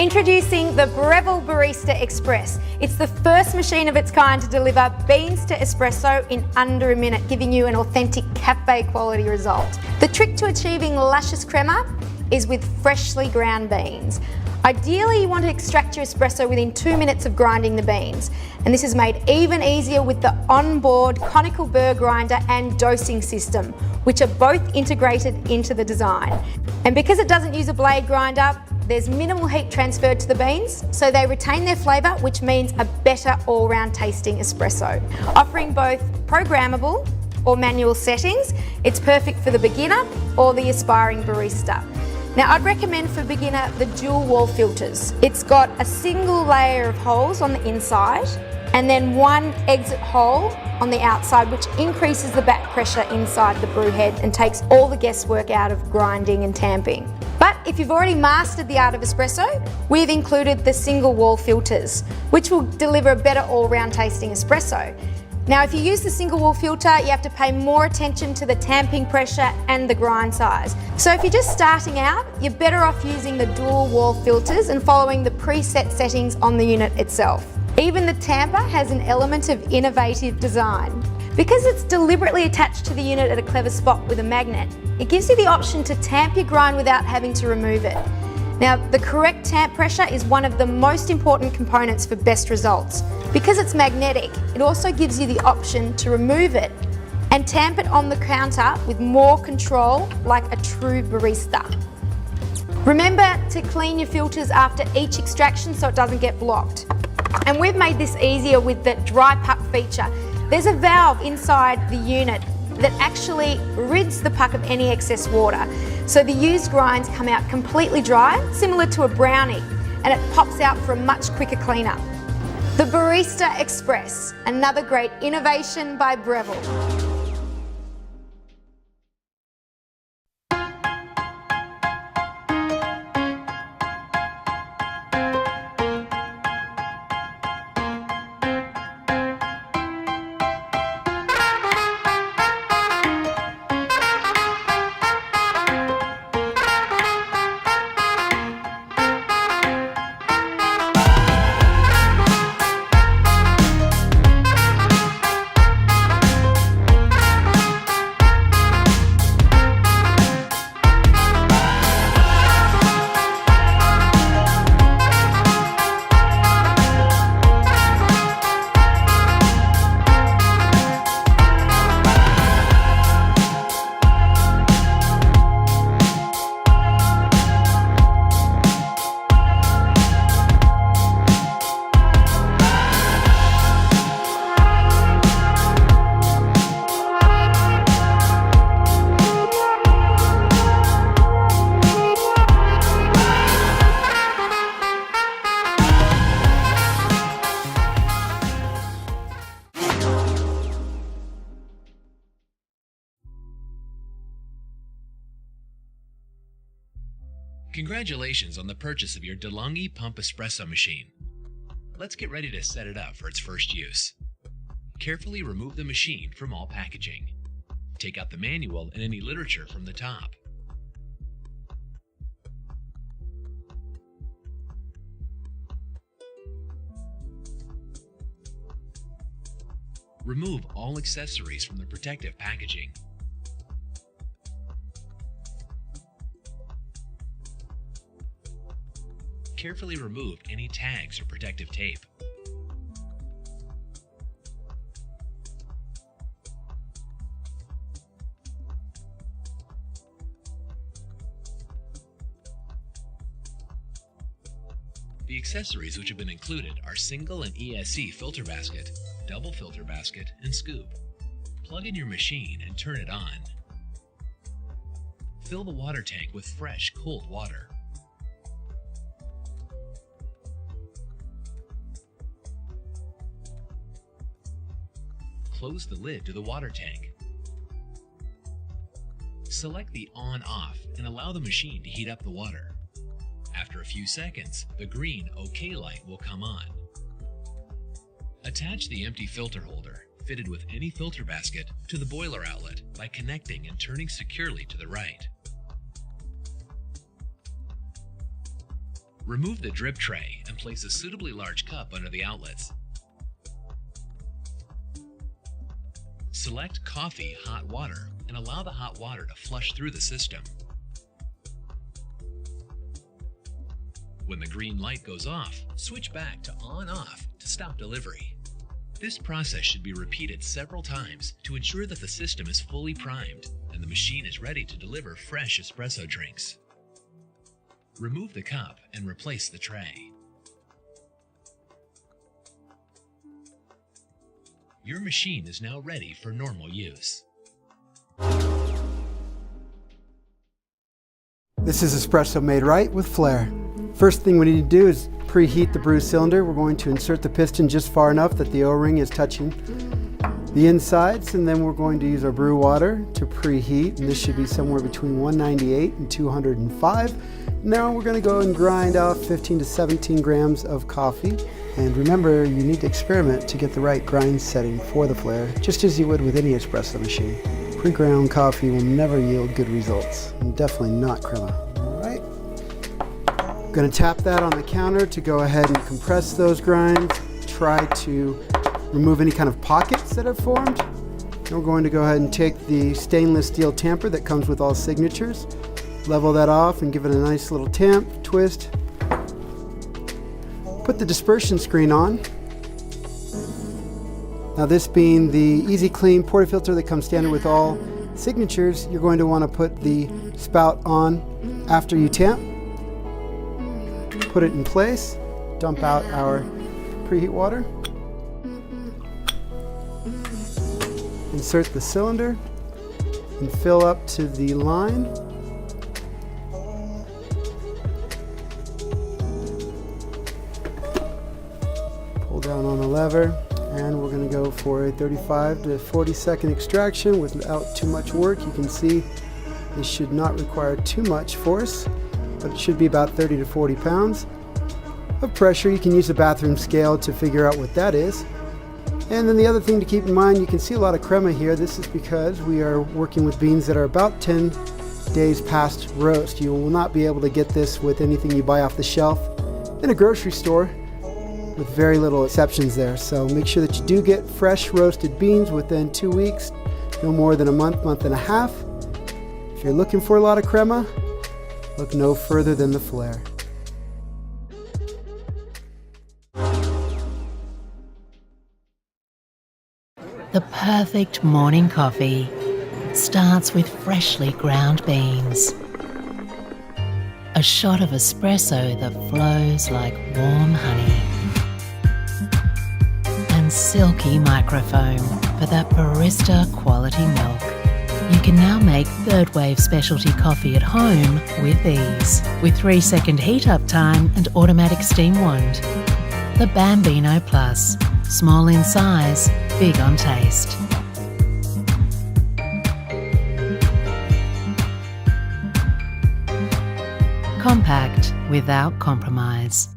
Introducing the Breville Barista Express. It's the first machine of its kind to deliver beans to espresso in under a minute, giving you an authentic cafe quality result. The trick to achieving luscious crema is with freshly ground beans. Ideally, you want to extract your espresso within 2 minutes of grinding the beans. And this is made even easier with the onboard conical burr grinder and dosing system, which are both integrated into the design. And because it doesn't use a blade grinder, there's minimal heat transferred to the beans, so they retain their flavour, which means a better all-round tasting espresso. Offering both programmable or manual settings, it's perfect for the beginner or the aspiring barista. Now, I'd recommend for beginner the dual wall filters. It's got a single layer of holes on the inside and then one exit hole on the outside, which increases the back pressure inside the brew head and takes all the guesswork out of grinding and tamping. But if you've already mastered the art of espresso, we've included the single wall filters, which will deliver a better all-round tasting espresso. Now, if you use the single wall filter, you have to pay more attention to the tamping pressure and the grind size. So if you're just starting out, you're better off using the dual wall filters and following the preset settings on the unit itself. Even the tamper has an element of innovative design. Because it's deliberately attached to the unit at a clever spot with a magnet, it gives you the option to tamp your grind without having to remove it. Now, the correct tamp pressure is one of the most important components for best results. Because it's magnetic, it also gives you the option to remove it and tamp it on the counter with more control, like a true barista. Remember to clean your filters after each extraction so it doesn't get blocked. And we've made this easier with the dry puck feature. There's a valve inside the unit that actually rids the puck of any excess water. So the used grinds come out completely dry, similar to a brownie, and it pops out for a much quicker cleanup. The Barista Express, another great innovation by Breville. Congratulations on the purchase of your DeLonghi pump espresso machine. Let's get ready to set it up for its first use. Carefully remove the machine from all packaging. Take out the manual and any literature from the top. Remove all accessories from the protective packaging. Carefully remove any tags or protective tape. The accessories which have been included are single and ESC filter basket, double filter basket, and scoop. Plug in your machine and turn it on. Fill the water tank with fresh, cold water. Close the lid to the water tank. Select the on-off and allow the machine to heat up the water. After a few seconds, the green OK light will come on. Attach the empty filter holder, fitted with any filter basket, to the boiler outlet by connecting and turning securely to the right. Remove the drip tray and place a suitably large cup under the outlets. Select Coffee Hot Water and allow the hot water to flush through the system. When the green light goes off, switch back to On/Off to stop delivery. This process should be repeated several times to ensure that the system is fully primed and the machine is ready to deliver fresh espresso drinks. Remove the cup and replace the tray. Your machine is now ready for normal use. This is espresso made right with Flair. First thing we need to do is preheat the brew cylinder. We're going to insert the piston just far enough that the O-ring is touching the insides, and then we're going to use our brew water to preheat, and this should be somewhere between 198 and 205. Now we're going to go and grind off 15 to 17 grams of coffee. And remember, you need to experiment to get the right grind setting for the Flair, just as you would with any espresso machine. Pre-ground coffee will never yield good results, and definitely not crema. All right. I'm going to tap that on the counter to go ahead and compress those grinds. Try to remove any kind of pockets that have formed. And we're going to go ahead and take the stainless steel tamper that comes with all signatures, level that off and give it a nice little tamp, twist. Put the dispersion screen on. Now, this being the Easy Clean portafilter that comes standard with all signatures, you're going to want to put the spout on after you tamp. Put it in place, dump out our preheat water. Insert the cylinder and fill up to the line. Pull down on the lever, and we're going to go for a 35 to 40 second extraction without too much work. You can see this should not require too much force, but it should be about 30 to 40 pounds of pressure. You can use a bathroom scale to figure out what that is. And then the other thing to keep in mind, you can see a lot of crema here. This is because we are working with beans that are about 10 days past roast. You will not be able to get this with anything you buy off the shelf in a grocery store, with very little exceptions there. So make sure that you do get fresh roasted beans within 2 weeks, no more than a month, month and a half. If you're looking for a lot of crema, look no further than the Flair. The perfect morning coffee starts with freshly ground beans. A shot of espresso that flows like warm honey. And silky microfoam for that barista quality milk. You can now make third wave specialty coffee at home with ease, with 3-second heat up time and automatic steam wand. The Bambino Plus, small in size, big on taste. Compact without compromise.